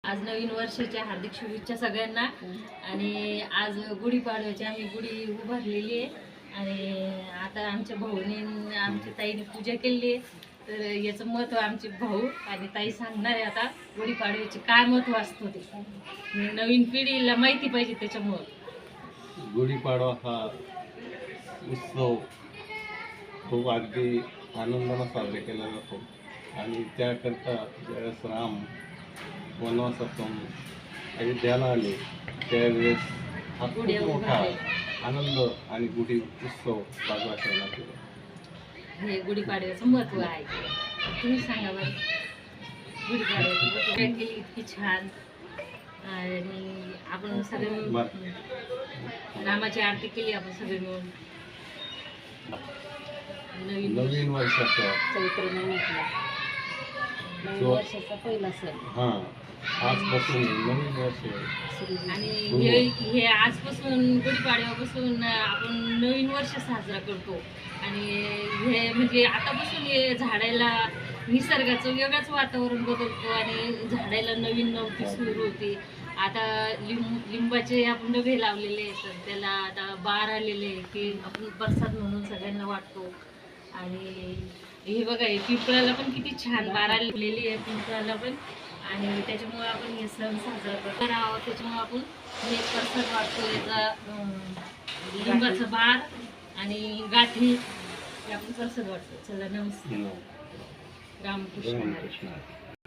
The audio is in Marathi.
आज नवीन वर्षाच्या हार्दिक शुभेच्छा सगळ्यांना। आणि आज गुढीपाडव्याची आम्ही गुढी उभारलेली आहे आणि आता आमच्या भाऊने आमच्या ताईने पूजा केली आहे। तर याचं महत्त्व आमचे भाऊ आणि ताई सांगणार आहे आता गुढीपाडव्याचे काय महत्त्व असतं ते नवीन पिढीला माहिती पाहिजे। त्याच्यामुळं गुढीपाडवा हा उत्सव खूप अगदी आनंदाने साजरा केला जातो आणि त्याकरता ज्यावेळेस राम वनवासातून अयोध्येला आले त्यावेळेस हा खूप मोठा आनंद आणि गुढी उत्सव साजरा करण्यात येतो। हे गुढीपाडव्याचं महत्त्व आहे, तुम्ही सांगा बरं। गुढीपाडव्याचं महत्त्व केली इतकी छान आणि आपण सगळे रामाची आरती केली आपण सगळे मिळून। नवीन वर्षाचा चैत्र महिन्यातला नवीन वर्षाचा पहिला सण आजपासून नवीन वर्ष आणि हे आजपासून गुढीपाडव्यापासून आपण नवीन वर्ष साजरा करतो। आणि हे म्हणजे आतापासून हे झाडायला निसर्गाचं वेगळंच वातावरण बदलतो आणि झाडायला नवीन नवती सुरू होते। आता लिंबाचे आपण डबे लावलेले आहेत, त्याला आता बार आलेले ते आपण प्रसाद म्हणून सगळ्यांना वाटतो। आणि हे बघा हे पिंपळाला पण किती छान बार आलेली आहे पिंपळाला पण, आणि त्याच्यामुळे आपण हे सण साजरा करतो आहोत। त्याच्यामुळे आपण हे प्रसाद वाटतो, याचा लिंबाचा बार आणि गाठी आपण प्रसाद वाटतो। चला नमस्कार, रामकृष्ण।